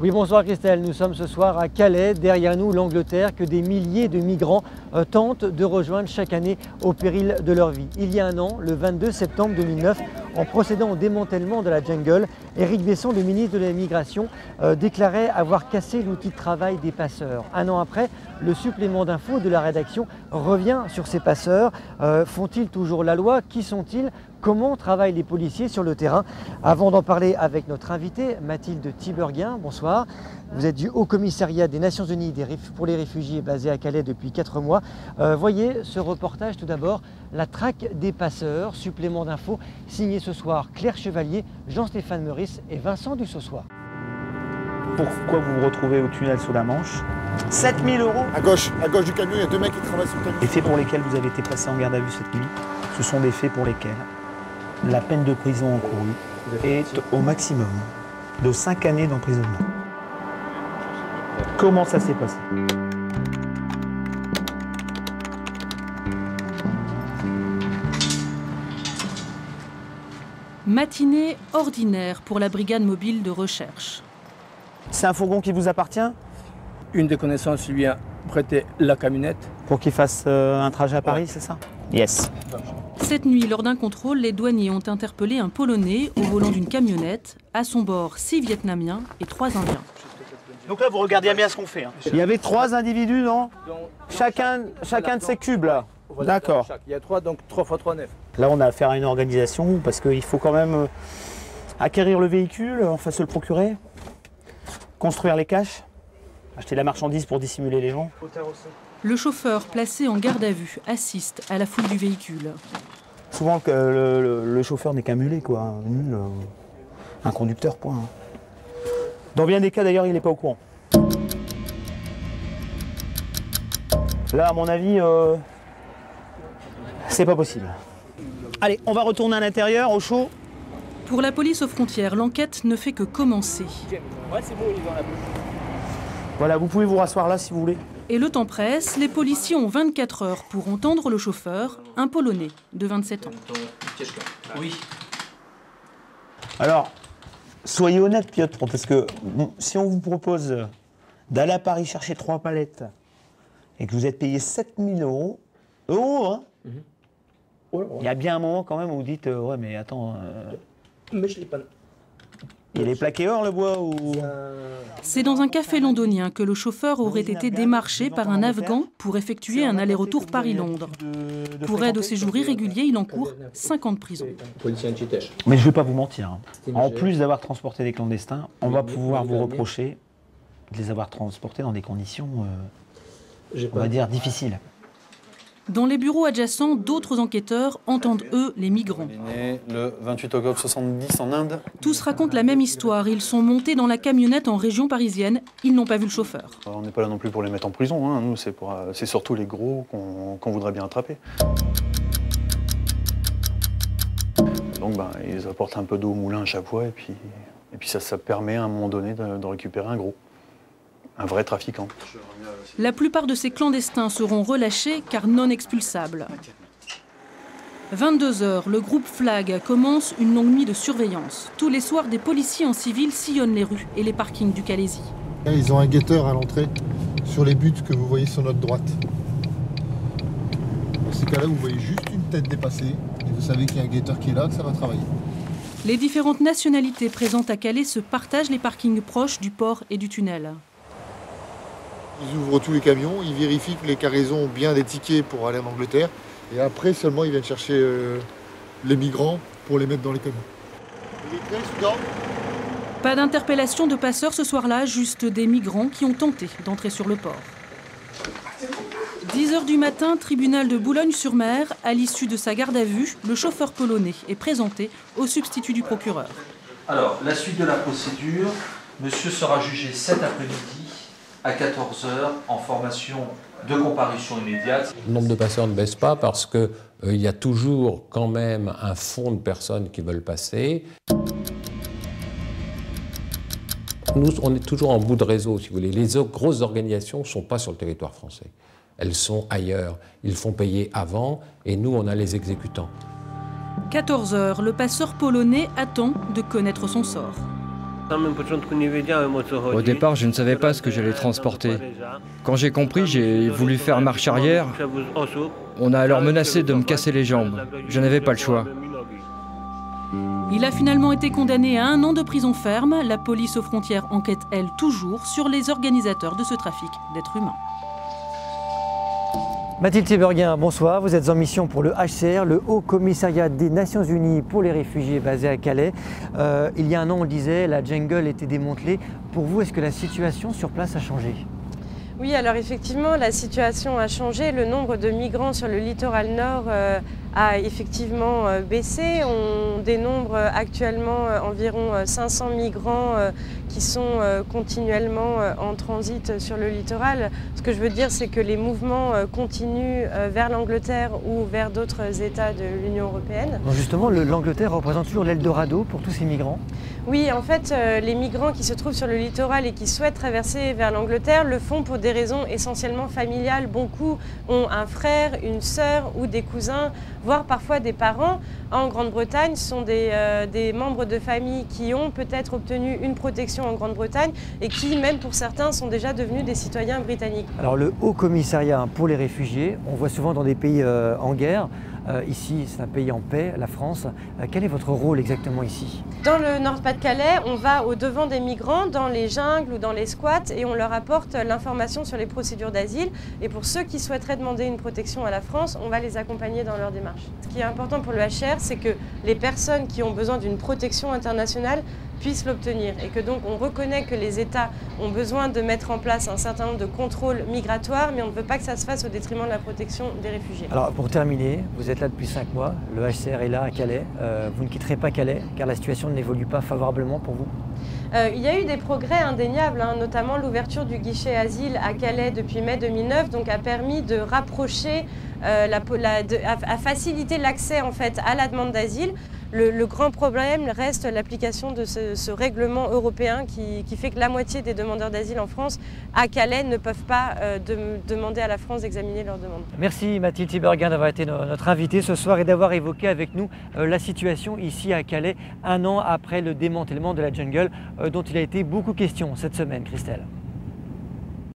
Oui, bonsoir Christelle. Nous sommes ce soir à Calais, derrière nous l'Angleterre que des milliers de migrants tentent de rejoindre chaque année au péril de leur vie. Il y a un an, le 22 septembre 2009, en procédant au démantèlement de la jungle, Éric Besson, le ministre de l'Immigration, déclarait avoir cassé l'outil de travail des passeurs. Un an après, le supplément d'infos de la rédaction revient sur ces passeurs. Font-ils toujours la loi? Qui sont-ils? Comment travaillent les policiers sur le terrain? Avant d'en parler avec notre invitée, Mathilde Tiberghien, bonsoir. Vous êtes du Haut Commissariat des Nations Unies pour les réfugiés basé à Calais depuis 4 mois. Voyez ce reportage tout d'abord, la traque des passeurs, supplément d'infos, signé ce soir Claire Chevalier, Jean-Stéphane Meurice et Vincent Dussossois. Pourquoi vous vous retrouvez au tunnel sous la Manche? 7 000 € À gauche du camion, il y a 2 mecs qui travaillent sur le camion. Les faits pour lesquels vous avez été placé en garde à vue cette nuit, ce sont des faits pour lesquels la peine de prison encourue est au maximum de 5 années d'emprisonnement. Comment ça s'est passé? Matinée ordinaire pour la brigade mobile de recherche. C'est un fourgon qui vous appartient? Une des connaissances lui a prêté la camionnette. Pour qu'il fasse un trajet à Paris, c'est ça? Yes. Cette nuit, lors d'un contrôle, les douaniers ont interpellé un Polonais au volant d'une camionnette. À son bord, 6 Vietnamiens et 3 Indiens. Donc là, vous regardez bien ce qu'on fait. Il y avait 3 individus, non? Chacun de ces cubes, là. D'accord. Il y a 3, donc 3 x 3, 9. Là, on a affaire à une organisation parce qu'il faut quand même acquérir le véhicule, enfin se le procurer, construire les caches, acheter la marchandise pour dissimuler les gens. Le chauffeur, placé en garde à vue, assiste à la fouille du véhicule. Souvent, le chauffeur n'est qu'un mulet, quoi, un conducteur, point. Dans bien des cas, d'ailleurs, il n'est pas au courant. Là, à mon avis, c'est pas possible. Allez, on va retourner à l'intérieur, au chaud. Pour la police aux frontières, l'enquête ne fait que commencer. Ouais, c'est beau, il est dans la bouche. Voilà, vous pouvez vous rasseoir là si vous voulez. Et le temps presse, les policiers ont 24 heures pour entendre le chauffeur, un Polonais de 27 ans. Oui. Alors, soyez honnête, Piotr, parce que si on vous propose d'aller à Paris chercher 3 palettes et que vous êtes payé 7 000 €, hein, il y a bien un moment quand même où vous dites ouais, mais attends. Mais je l'ai pas. Il est plaqué or le bois ou... C'est dans un café londonien que le chauffeur aurait été démarché par un Afghan pour effectuer un aller-retour Paris-Londres. Pour aide au séjour irrégulier, il encourt 5 ans de prison. Mais je ne vais pas vous mentir. En plus d'avoir transporté des clandestins, on va pouvoir vous reprocher de les avoir transportés dans des conditions, on va dire, difficiles. Dans les bureaux adjacents, d'autres enquêteurs entendent, eux, les migrants. Le 28 octobre 70 en Inde. Tous racontent la même histoire. Ils sont montés dans la camionnette en région parisienne. Ils n'ont pas vu le chauffeur. On n'est pas là non plus pour les mettre en prison. Hein. Nous, c'est surtout les gros qu'on voudrait bien attraper. Donc, ils apportent un peu d'eau au moulin à chaque fois. Et puis ça permet à un moment donné de récupérer un gros. Un vrai trafiquant. La plupart de ces clandestins seront relâchés car non expulsables. 22 h, le groupe Flag commence une longue nuit de surveillance. Tous les soirs, des policiers en civil sillonnent les rues et les parkings du Calaisis. Ils ont un guetteur à l'entrée sur les buts que vous voyez sur notre droite. Dans ces cas-là, vous voyez juste une tête dépassée et vous savez qu'il y a un guetteur qui est là, que ça va travailler. Les différentes nationalités présentes à Calais se partagent les parkings proches du port et du tunnel. Ils ouvrent tous les camions, ils vérifient que les cargaisons ont bien des tickets pour aller en Angleterre. Et après seulement ils viennent chercher les migrants pour les mettre dans les camions. Pas d'interpellation de passeurs ce soir-là, juste des migrants qui ont tenté d'entrer sur le port. 10 h du matin, tribunal de Boulogne-sur-Mer. À l'issue de sa garde à vue, le chauffeur polonais est présenté au substitut du procureur. Alors, la suite de la procédure, monsieur sera jugé cet après-midi à 14 h en formation de comparution immédiate. Le nombre de passeurs ne baisse pas parce qu'il y a toujours quand même un fonds de personnes qui veulent passer. Nous, on est toujours en bout de réseau, si vous voulez. Les grosses organisations ne sont pas sur le territoire français. Elles sont ailleurs. Ils font payer avant et nous, on a les exécutants. 14 h, le passeur polonais attend de connaître son sort. Au départ, je ne savais pas ce que j'allais transporter. Quand j'ai compris, j'ai voulu faire marche arrière. On a alors menacé de me casser les jambes. Je n'avais pas le choix. Il a finalement été condamné à 1 an de prison ferme. La police aux frontières enquête, elle, toujours sur les organisateurs de ce trafic d'êtres humains. Mathilde Théberguin, bonsoir. Vous êtes en mission pour le HCR, le Haut Commissariat des Nations Unies pour les réfugiés basé à Calais. Il y a 1 an, on le disait, la jungle était démantelée. Pour vous, est-ce que la situation sur place a changé ? Oui, alors effectivement, la situation a changé. Le nombre de migrants sur le littoral nord a effectivement baissé. On dénombre actuellement environ 500 migrants qui sont continuellement en transit sur le littoral. Ce que je veux dire, c'est que les mouvements continuent vers l'Angleterre ou vers d'autres États de l'Union européenne. Donc justement, l'Angleterre représente toujours l'Eldorado pour tous ces migrants ? Oui, en fait, les migrants qui se trouvent sur le littoral et qui souhaitent traverser vers l'Angleterre le font pour des raisons essentiellement familiales. Beaucoup ont un frère, une sœur ou des cousins, voire parfois des parents. En Grande-Bretagne, ce sont des membres de famille qui ont peut-être obtenu une protection en Grande-Bretagne et qui, même pour certains, sont déjà devenus des citoyens britanniques. Alors le Haut Commissariat pour les réfugiés, on voit souvent dans des pays en guerre. Ici, c'est un pays en paix, la France. Quel est votre rôle exactement ici ? Dans le Nord-Pas-de-Calais, on va au-devant des migrants, dans les jungles ou dans les squats, et on leur apporte l'information sur les procédures d'asile. Et pour ceux qui souhaiteraient demander une protection à la France, on va les accompagner dans leur démarche. Ce qui est important pour le HCR, c'est que les personnes qui ont besoin d'une protection internationale puissent l'obtenir et que donc on reconnaît que les États ont besoin de mettre en place un certain nombre de contrôles migratoires, mais on ne veut pas que ça se fasse au détriment de la protection des réfugiés. Alors pour terminer, vous êtes là depuis 5 mois, le HCR est là à Calais, vous ne quitterez pas Calais car la situation n'évolue pas favorablement pour vous ? Il y a eu des progrès indéniables, notamment l'ouverture du guichet asile à Calais depuis mai 2009, donc a permis de rapprocher, à faciliter l'accès en fait à la demande d'asile. Le grand problème reste l'application de ce règlement européen qui fait que la moitié des demandeurs d'asile en France à Calais ne peuvent pas demander à la France d'examiner leur demande. Merci Mathilde Théberguin d'avoir été notre invitée ce soir et d'avoir évoqué avec nous la situation ici à Calais, 1 an après le démantèlement de la jungle dont il a été beaucoup question cette semaine, Christelle.